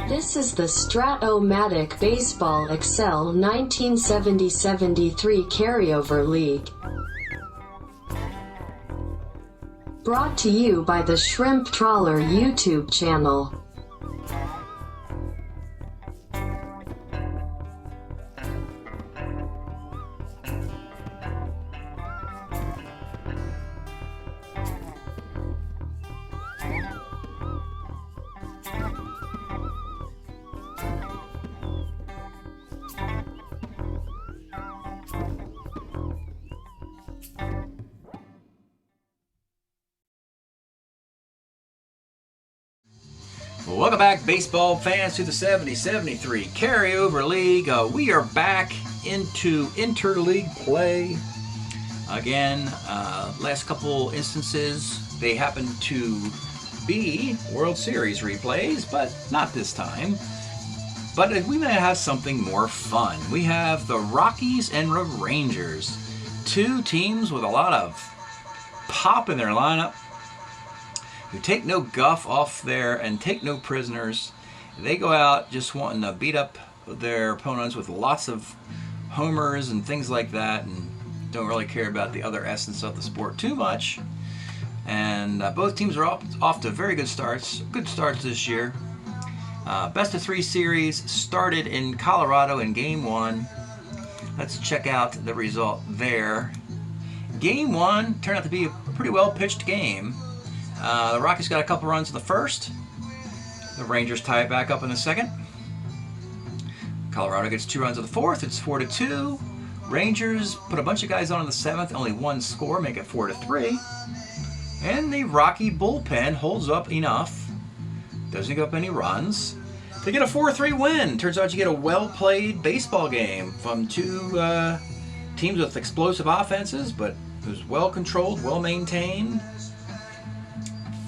This is the Strat-O-Matic Baseball Excel 1970-73 Carryover League. Brought to you by the Shrimp Trawler YouTube channel. Welcome back, baseball fans, to the 70-73 Carryover League. We are back into interleague play. Again, last couple instances, they happen to be World Series replays, but not this time. But we may have something more fun. We have the Rockies and Rangers, two teams with a lot of pop in their lineup, who take no guff off there and take no prisoners. They go out just wanting to beat up their opponents with lots of homers and things like that, and don't really care about the other essence of the sport too much. And both teams are off to very good starts this year. Best of 3 series started in Colorado in Game 1. Let's check out the result there. Game 1 turned out to be a pretty well pitched game. The Rockies got a couple runs in the first. The Rangers tie it back up in the second. Colorado gets 2 runs in the fourth. It's 4-2. Rangers put a bunch of guys on in the seventh. Only one score, make it 4-3. And the Rocky bullpen holds up enough. Doesn't give up any runs. They get a 4-3 win. Turns out you get a well-played baseball game from two teams with explosive offenses, but it was well-controlled, well-maintained.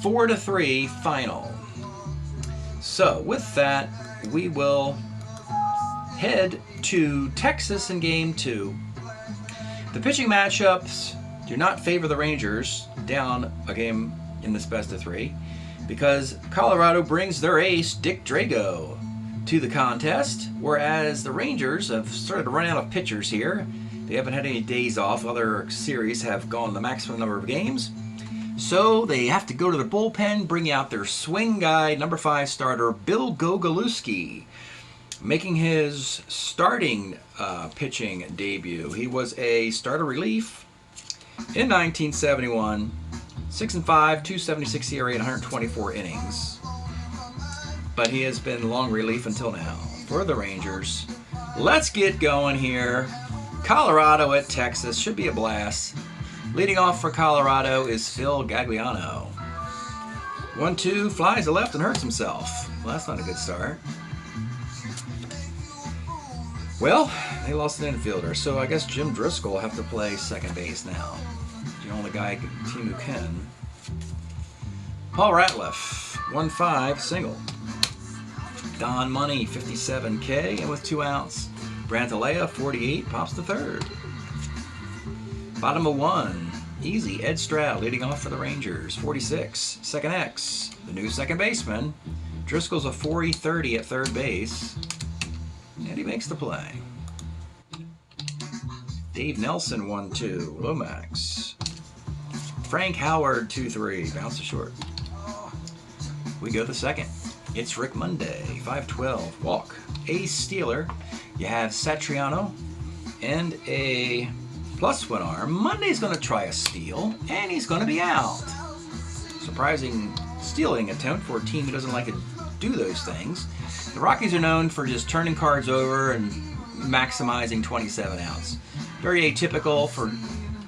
4-3 final. So with that, we will head to Texas in Game 2. The pitching matchups do not favor the Rangers down a game in this best of 3, because Colorado brings their ace, Dick Drago, to the contest, whereas the Rangers have started to run out of pitchers here. They haven't had any days off. Other series have gone the maximum number of games. So they have to go to the bullpen, bring out their swing guy, number 5 starter, Bill Gogolewski, making his starting pitching debut. He was a starter relief in 1971, 6-5, 276 ERA, and 124 innings. But he has been long relief until now for the Rangers. Let's get going here. Colorado at Texas, should be a blast. Leading off for Colorado is Phil Gagliano. 1-2, flies to left and hurts himself. Well, that's not a good start. Well, they lost an infielder, so I guess Jim Driscoll will have to play second base now. The only guy on the team who can. Paul Ratliff, 1-5, single. Don Money, 57K, and with 2 outs. Brantalea, 48, pops to third. Bottom of 1, easy, Ed Stroud leading off for the Rangers, 46. Second X, the new second baseman. Driscoll's a 40-30 at third base, and he makes the play. Dave Nelson, 1-2, Lomax. Frank Howard, 2-3, bounces short. We go to the second. It's Rick Monday, 5-12, walk. Ace Steeler. You have Satriano and a +1 arm. Monday's going to try a steal, and he's going to be out. Surprising stealing attempt for a team who doesn't like to do those things. The Rockies are known for just turning cards over and maximizing 27 outs. Very atypical for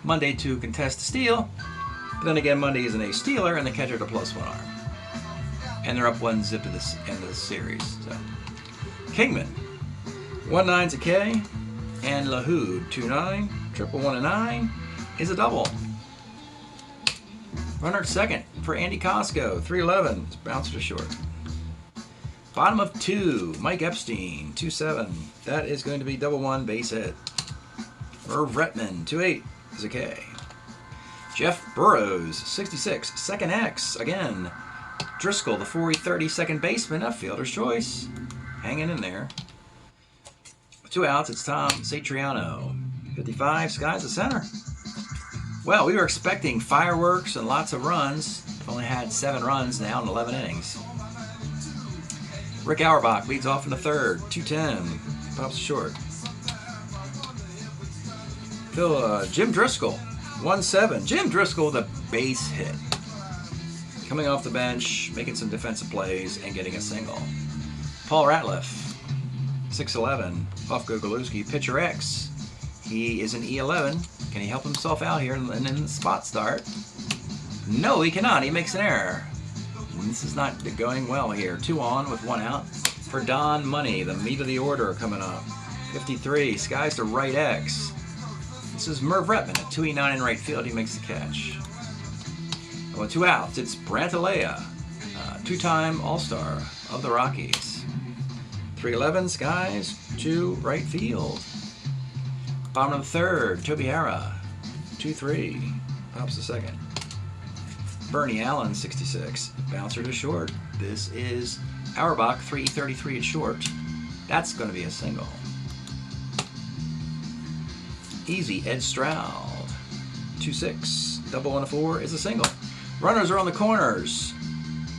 Monday to contest a steal, but then again, Monday is an ace stealer, and the catcher at a +1 arm. And they're up 1-0 at this end of the series. So, Kingman, 1-9's a K, and LaHood, 2-9. Triple 1-9 is a double. Runner at second for Andy Costco, 3-11. It's bounced to short. Bottom of 2, Mike Epstein, 2-7. That is going to be double 1, base hit. Irv Retman, 2-8 is a K. Jeff Burrows, 66. Second X, again. Driscoll, the 430 second baseman, a fielder's choice. Hanging in there. With 2 outs, it's Tom Satriano. 55, Sky's the center. Well, we were expecting fireworks and lots of runs. We've only had 7 runs now in 11 innings. Rick Auerbach leads off in the third. 210. Pops short. Jim Driscoll. 1-7. Jim Driscoll with a base hit. Coming off the bench, making some defensive plays, and getting a single. Paul Ratliff. 6-11. Buff Gogolewski. Pitcher X. He is an E11. Can he help himself out here in the spot start? No, he cannot. He makes an error. This is not going well here. 2 on with 1 out for Don Money, the meat of the order coming up. 53, Skies to right X. This is Merv Retman at 289 in right field. He makes the catch. And with 2 outs, it's Brant Alea, 2-time All-Star of the Rockies. 311, Skies to right field. Bottom of the third, Toby Harrah, 2-3, pops the second. Bernie Allen, 66, bouncer to short. This is Auerbach, 333 at short. That's going to be a single. Easy, Ed Stroud, 2-6, double and a 4 is a single. Runners are on the corners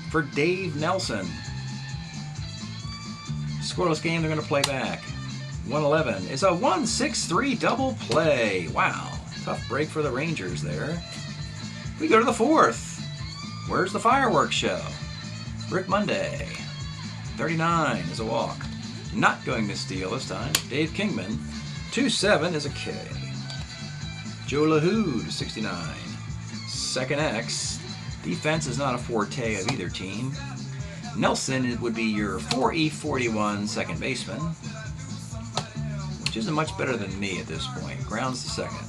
for Dave Nelson. Scoreless game, they're going to play back. 111 is a 1-6-3 double play. Wow, tough break for the Rangers there. We go to the 4th. Where's the fireworks show? Rick Monday. 39 is a walk. Not going to steal this time. Dave Kingman. 2-7 is a K. Joe LaHood, 69. Second X. Defense is not a forte of either team. Nelson would be your 4E41 second baseman, which isn't much better than me at this point. Grounds to second.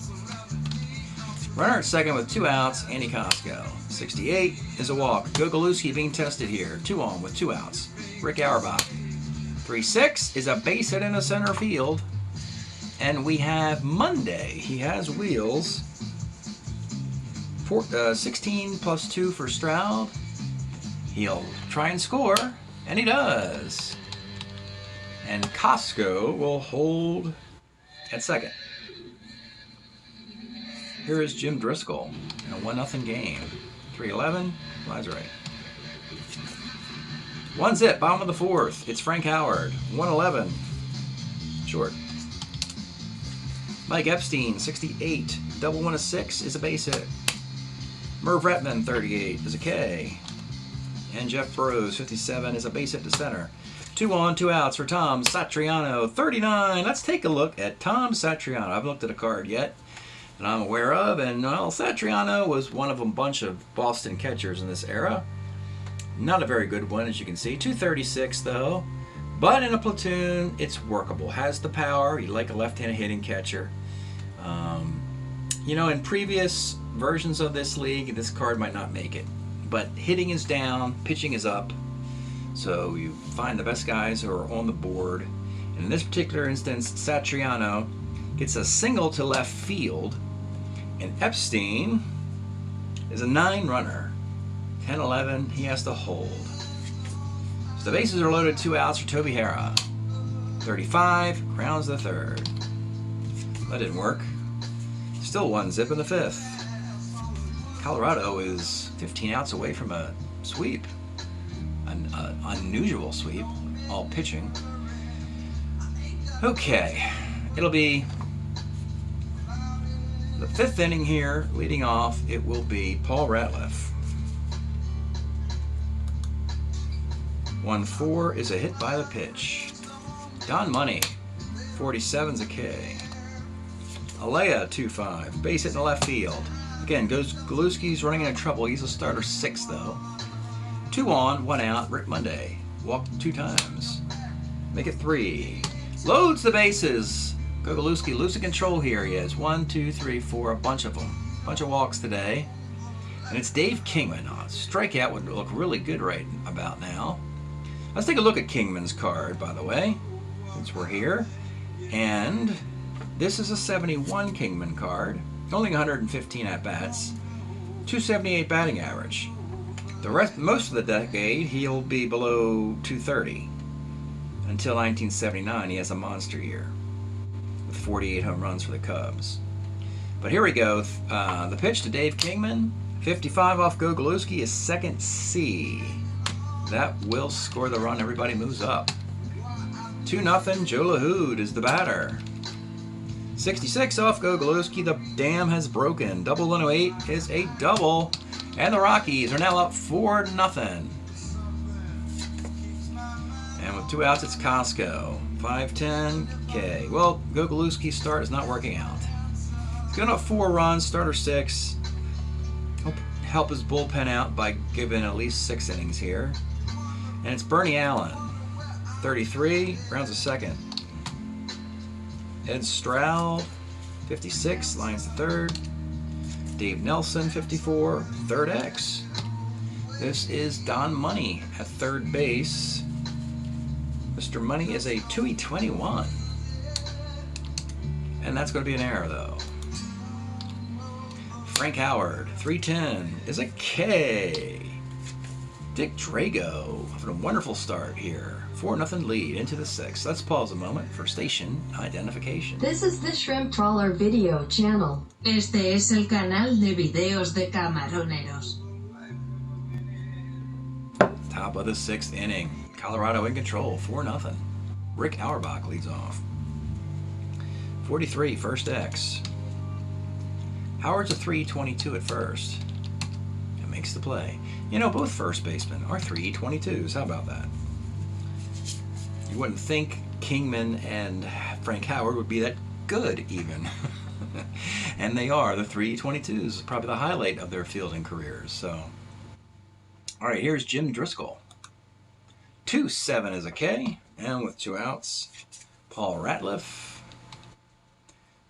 Runner at second with 2 outs, Andy Costco. 68 is a walk. Gogolewski being tested here. 2 on with 2 outs. Rick Auerbach. 3-6 is a base hit in the center field. And we have Monday. He has wheels. 16 plus 2 for Stroud. He'll try and score, and he does. And Costco will hold at second. Here is Jim Driscoll in a 1-0 game. 3-11, flies right. 1-0, bottom of the 4th. It's Frank Howard, 1-11, short. Mike Epstein, 68, double 1 of 6 is a base hit. Merv Retman, 38 is a K. And Jeff Burrows, 57 is a base hit to center. 2 on, 2 outs for Tom Satriano, 39. Let's take a look at Tom Satriano. I haven't looked at a card yet that I'm aware of, and well, Satriano was one of a bunch of Boston catchers in this era. Not a very good one, as you can see. 236 though, but in a platoon, it's workable. Has the power. You like a left-handed hitting catcher. You know, in previous versions of this league, this card might not make it, but hitting is down, pitching is up. So you find the best guys who are on the board. And in this particular instance, Satriano gets a single to left field, and Epstein is a 9 runner. 10-11, he has to hold. So the bases are loaded, 2 outs for Toby Harrah. 35, crowns the third. That didn't work. Still 1-0 in the 5th. Colorado is 15 outs away from a sweep. An unusual sweep, all pitching. Okay, it'll be the 5th inning here. Leading off, it will be Paul Ratliff. 1-4 is a hit by the pitch. Don Money, 47's a K. Alea, 2-5, base hit in the left field. Again, Gogolewski's running into trouble. He's a starter 6 though. 2 on, 1 out, Rick Monday. Walked 2 times. Make it 3. Loads the bases. Gogolewski losing control here. He has 1, 2, 3, 4, a bunch of them. Bunch of walks today. And it's Dave Kingman. Strikeout would look really good right about now. Let's take a look at Kingman's card, by the way, since we're here. And this is a 71 Kingman card. Only 115 at-bats. 278 batting average. Most of the decade, he'll be below 230. Until 1979, he has a monster year with 48 home runs for the Cubs. But here we go. The pitch to Dave Kingman. 55 off Gogolewski is second C. That will score the run. Everybody moves up. 2-0. Joe LaHood is the batter. 66 off Gogolewski. The dam has broken. Double 108 is a double. And the Rockies are now up 4-0. And with 2 outs, it's Costco. 5-10 K. Well, Gogolewski's start is not working out. He's going up 4 runs, starter 6. He'll help his bullpen out by giving at least 6 innings here. And it's Bernie Allen. 33, grounds a second. Ed Stroud, 56, lines the third. Dave Nelson, 54, third X. This is Don Money at third base. Mr. Money is a 2E21. And that's going to be an error, though. Frank Howard, 310, is a K. Dick Drago having a wonderful start here. 4-0 lead into the 6th. Let's pause a moment for station identification. This is the Shrimp Trawler video channel. Este es el canal de videos de camaroneros. Top of the 6th inning. Colorado in control, 4-0. Rick Auerbach leads off. 43, first X. Howard's a 3.22 at first. It makes the play. You know, both first basemen are 3.22s. How about that? You wouldn't think Kingman and Frank Howard would be that good, even. And they are. The 3.22s, probably the highlight of their fielding careers. So, all right, here's Jim Driscoll. 2-7 is a K, and with 2 outs, Paul Ratliff.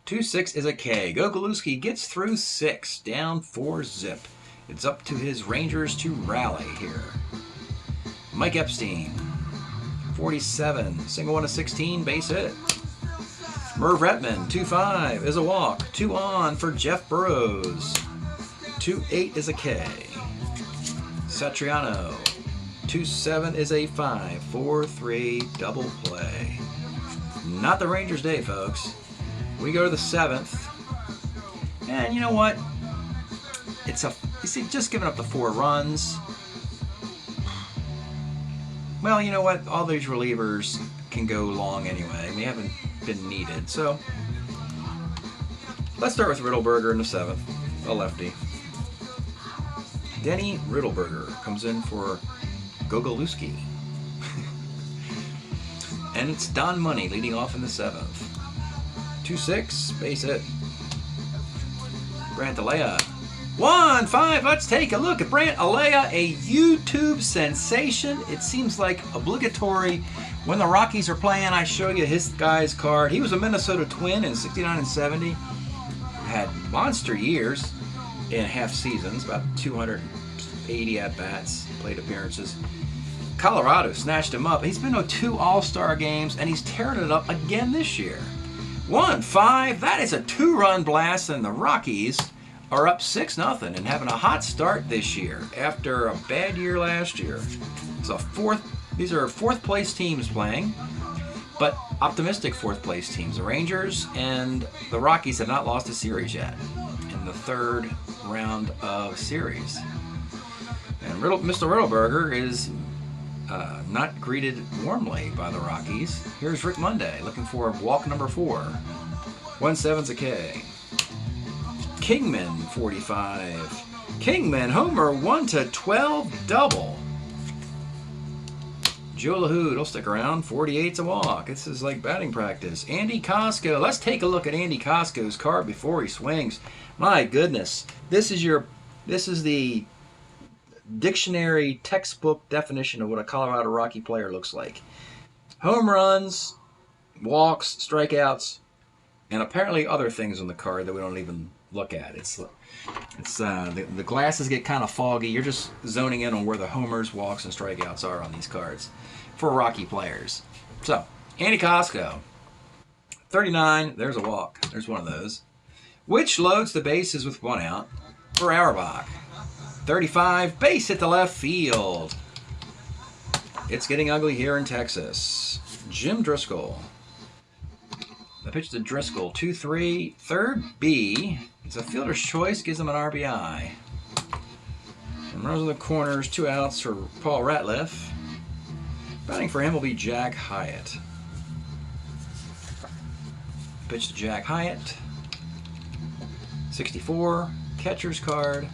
2-6 is a K. Gogolewski gets through 6, down 4-zip. It's up to his Rangers to rally here. Mike Epstein, 47, single 1 to 16, base hit. Merv Retman, 2-5 is a walk. 2 on for Jeff Burrows. 2-8 is a K. Satriano, 2-7 is a 5-4-3 double play. Not the Rangers' day, folks. We go to the 7th. And you know what? You see, just giving up the 4 runs. Well, you know what? All these relievers can go long anyway. They haven't been needed. So, let's start with Riddleberger in the 7th. A lefty. Denny Riddleberger comes in for Gogolewski. And it's Don Money leading off in the 7th. 2-6, base hit. Brant Alea. 1-5, let's take a look at Brant Alea, a YouTube sensation. It seems like obligatory. When the Rockies are playing, I show you his guy's card. He was a Minnesota Twin in 69 and 70. Had monster years in half seasons, about 280 at-bats, plate appearances. Colorado snatched him up. He's been to 2 All-Star games, and he's tearing it up again this year. 1-5, that is a 2-run blast, and the Rockies are up 6-0 and having a hot start this year after a bad year last year. So these are 4th place teams playing, but optimistic 4th place teams. The Rangers and the Rockies have not lost a series yet in the 3rd round of series. And Mr. Riddleberger is not greeted warmly by the Rockies. Here's Rick Monday looking for walk number 4. 1-7's a K. Kingman, 45. Kingman, homer 1-12 double. Joe LaHood will stick around. 48's a walk. This is like batting practice. Andy Costco. Let's take a look at Andy Costco's card before he swings. My goodness. This is the dictionary textbook definition of what a Colorado Rocky player looks like. Home runs, walks, strikeouts, and apparently other things on the card that we don't even look at. The glasses get kind of foggy. You're just zoning in on where the homers, walks, and strikeouts are on these cards for Rocky players. So, Andy Costco, 39. There's a walk. There's one of those. Which loads the bases with 1 out for Auerbach. 35, base hit the left field. It's getting ugly here in Texas. Jim Driscoll. The pitch to Driscoll, 2-3, third B. It's a fielder's choice, gives him an RBI. And runs in the corners, 2 outs for Paul Ratliff. Batting for him will be Jack Hyatt. Pitch to Jack Hyatt. 64, catcher's card.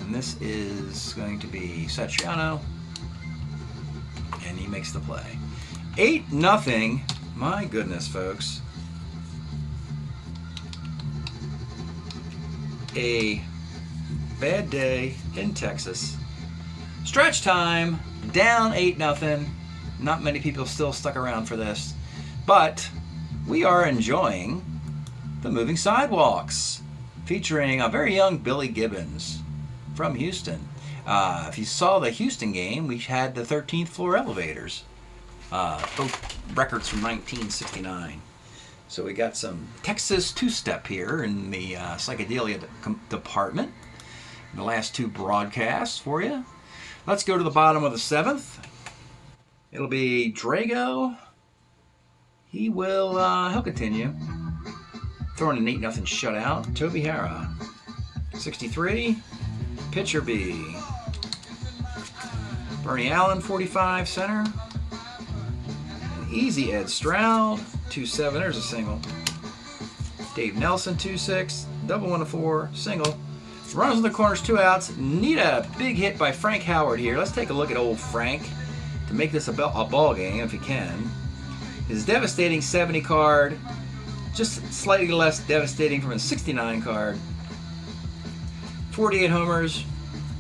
And this is going to be Satriano. And he makes the play. 8-0. My goodness, folks. A bad day in Texas. Stretch time, down 8-0. Not many people still stuck around for this, but we are enjoying the moving sidewalks, featuring a very young Billy Gibbons from Houston. If you saw the Houston game, we had the 13th floor elevators, both records from 1969. So we got some Texas two-step here in the psychedelia department. The last 2 broadcasts for you. Let's go to the bottom of the 7th. It'll be Drago. He'll continue. Throwing an 8-0 shutout. Toby Hara. 63. Pitcher B. Bernie Allen, 45, center. An easy Ed Stroud, 2-7, there's a single. Dave Nelson, 2-6, double 1-4, single. Runners in the corners, 2 outs. Need a big hit by Frank Howard here. Let's take a look at old Frank to make this a ball game if you can. His devastating 70 card, just slightly less devastating from his 69 card. 48 homers,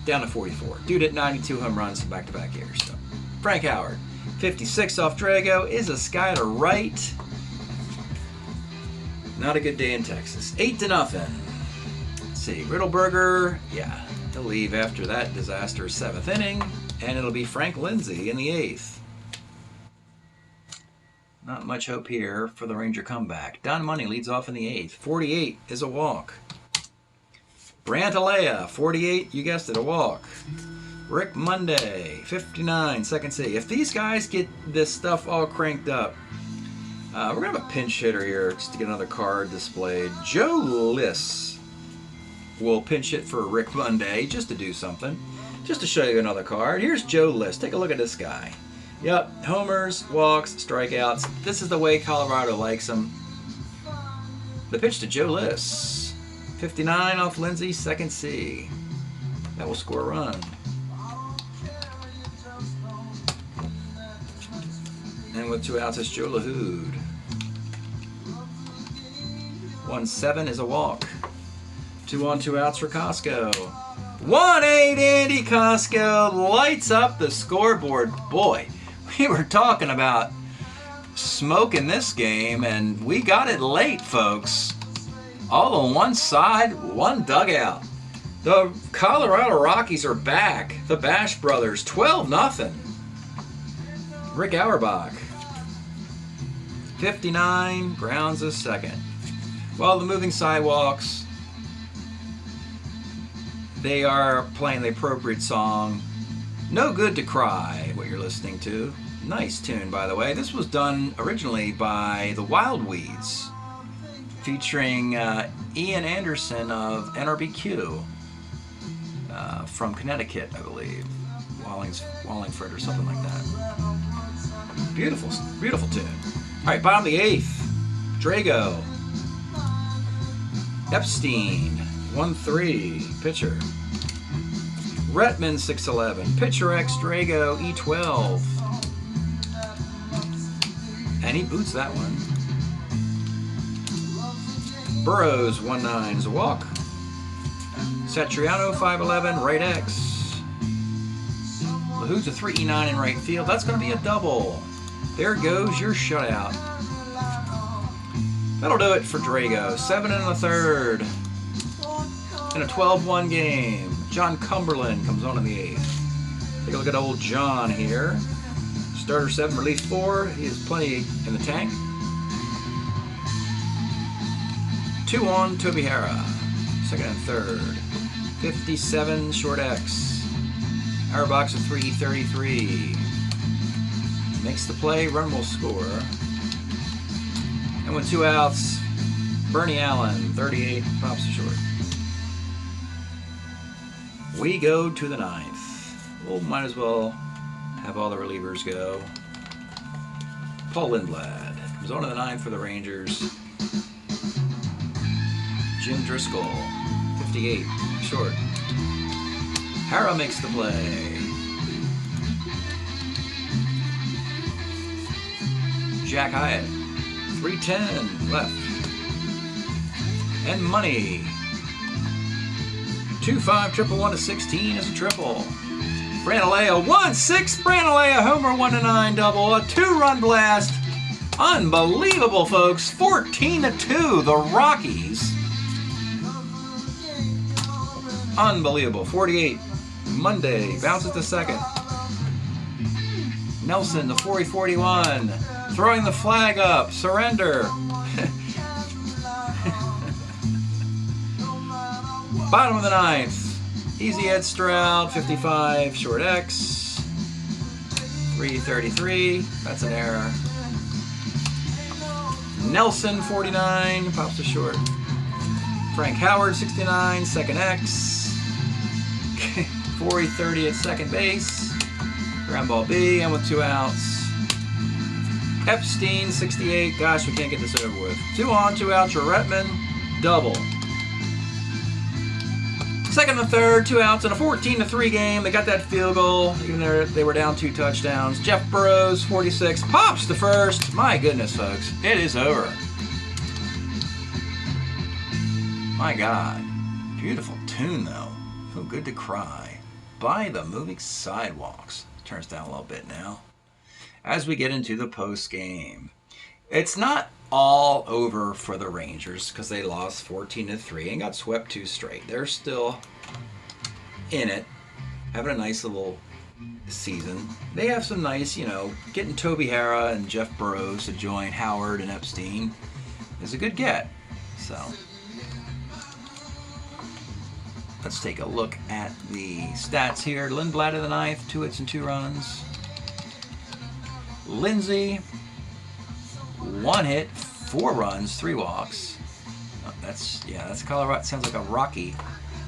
down to 44. Dude hit 92 home runs in back-to-back years. So, Frank Howard, 56 off Drago, is a sky to right. Not a good day in Texas. 8-0. Let's see, Riddleberger, yeah, he'll leave after that disastrous 7th inning, and it'll be Frank Lindsay in the 8th. Not much hope here for the Ranger comeback. Don Money leads off in the 8th. 48 is a walk. Brant Alea, 48, you guessed it, a walk. Rick Monday, 59, second C. If these guys get this stuff all cranked up, we're going to have a pinch hitter here just to get another card displayed. Joe Liss will pinch hit for Rick Monday just to do something. Just to show you another card. Here's Joe Liss. Take a look at this guy. Yep, homers, walks, strikeouts. This is the way Colorado likes them. The pitch to Joe Liss. 59 off Lindsay, second C. That will score a run. And with 2 outs, it's Joe LaHood. 1-7 is a walk. 2 on, 2 outs for Costco. 1-8, Andy Costco lights up the scoreboard. Boy, we were talking about smoking this game, and we got it late, folks. All on one side, one dugout. The Colorado Rockies are back. The Bash Brothers, 12-0. Rick Auerbach, 59, grounds a second. Well, the moving sidewalks, they are playing the appropriate song. No Good to Cry, what you're listening to. Nice tune, by the way. This was done originally by the Wild Weeds, featuring Ian Anderson of NRBQ from Connecticut, I believe. Wallingford or something like that. Beautiful, beautiful tune. All right, bottom of the 8th. Drago. Epstein, 1-3, pitcher. Retman, 6-11. Pitcher X Drago, E12. And he boots that one. Burrows, 1-9 is a walk. Satriano, 5-11, right X. LaHood's a 3-9 in right field. That's going to be a double. There goes your shutout. That'll do it for Drago. 7 1/3 in a 12-1 game. John Cumberland comes on in the 8th. Take a look at old John here. Starter 7, relief 4. He has plenty in the tank. 2 on Toby Hara, 2nd and 3rd. 57 short X. Our box of 333. Makes the play, run will score. And with 2 outs, Bernie Allen, 38, pops to short. We go to the 9th. Well, might as well have all the relievers go. Paul Lindblad comes on to the 9th for the Rangers. Jim Driscoll, 58, short. Hara makes the play. Jack Hyatt, 310 left. And money. 2-5 triple 1 to 16 is a triple. Branalea 1-6. Branalea homer 1-9 double. A 2-run blast. Unbelievable, folks. 14-2. The Rockies. Unbelievable. 48. Monday bounces to second. Nelson the 40-41. Throwing the flag up. Surrender. Bottom of the 9th. Easy Ed Stroud, 55, short X. 333. That's an error. Nelson, 49, pops to short. Frank Howard, 69, second X. 430 at second base. Ground ball B, and with 2 outs. Epstein, 68. Gosh, we can't get this over with. 2 on, 2 out. Retman, double. Second and third, 2 outs in a 14-3 game. They got that field goal, even though they were down 2 touchdowns. Jeff Burrows, 46, pops to first. My goodness, folks, it is over. My God, beautiful tune though. Feel good to cry. By the moving sidewalks. Turns down a little bit now. As we get into the post game, it's not all over for the Rangers because they lost 14-3 and got swept 2 straight. They're still in it, having a nice little season. They have some nice, getting Toby Hara and Jeff Burrows to join Howard and Epstein is a good get. So let's take a look at the stats here. Lindblad of the 9th, 2 hits and 2 runs. Lindsay, 1 hit, 4 runs, 3 walks. That's Colorado. Sounds like a Rocky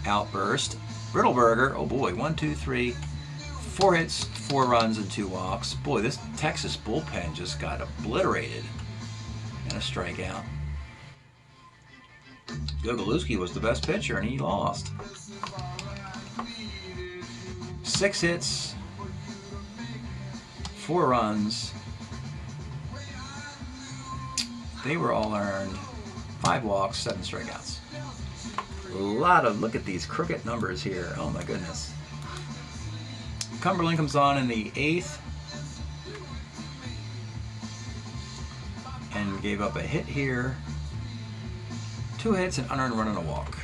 outburst. Riddleberger, oh boy, 1, 2, 3, 4 hits, 4 runs, and 2 walks. Boy, this Texas bullpen just got obliterated. And a strikeout. Gogolusky was the best pitcher, and he lost. 6 hits, 4 runs. They were all earned. 5 walks, 7 strikeouts. Look at these crooked numbers here. Oh my goodness. Cumberland comes on in the 8th and gave up a hit here. 2 hits, an unearned run and a walk.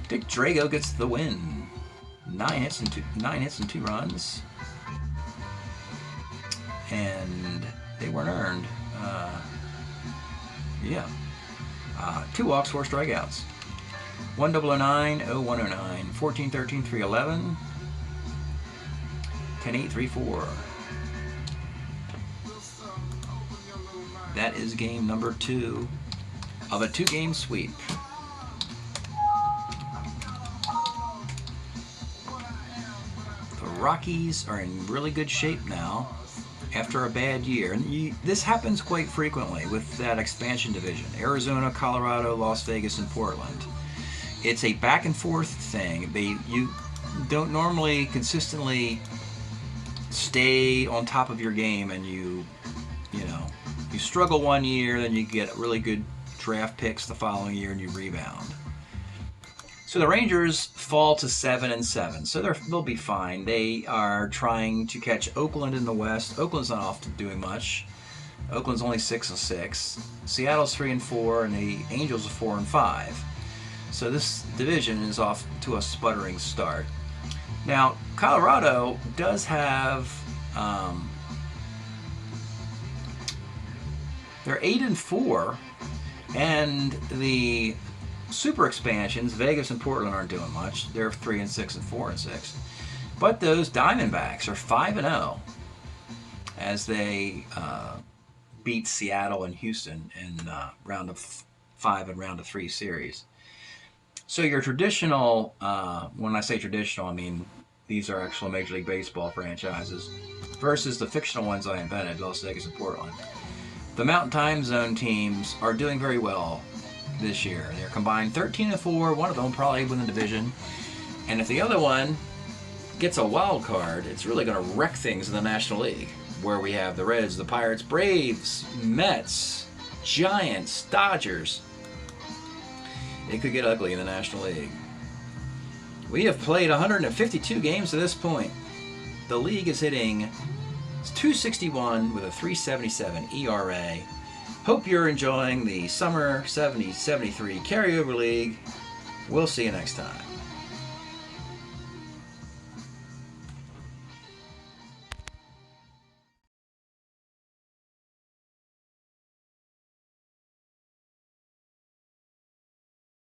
Dick Drago gets the win. 9 hits and 2 runs. And they weren't earned. 2 walks, 4 strikeouts. 1-0-9, 0-1-0-9, 14-13, 3-11, 10-8, 3-4. That is game number 2 of a 2-game sweep. The Rockies are in really good shape now after a bad year. And this happens quite frequently with that expansion division. Arizona, Colorado, Las Vegas, and Portland. It's a back and forth thing. You don't normally consistently stay on top of your game, and you struggle one year, then you get really good draft picks the following year and you rebound. So the Rangers fall to 7-7, so they'll be fine. They are trying to catch Oakland in the West. Oakland's not off to doing much. Oakland's only 6-6. Seattle's 3-4, and the Angels are 4-5. So this division is off to a sputtering start. Now, Colorado does have they're 8-4, and the super expansions, Vegas and Portland aren't doing much. They're 3-6 and 4-6. But those Diamondbacks are 5-0 as they beat Seattle and Houston in round of 5 and round of 3 series. So your traditional, when I say traditional, I mean these are actual Major League Baseball franchises versus the fictional ones I invented, Las Vegas and Portland. The Mountain Time Zone teams are doing very well this year. They're combined 13-4. One of them will probably win the division. And if the other one gets a wild card, it's really going to wreck things in the National League, where we have the Reds, the Pirates, Braves, Mets, Giants, Dodgers. It could get ugly in the National League. We have played 152 games to this point. The league is hitting .261 with a .377 ERA. Hope you're enjoying the Summer 70-73 Carryover League. We'll see you next time.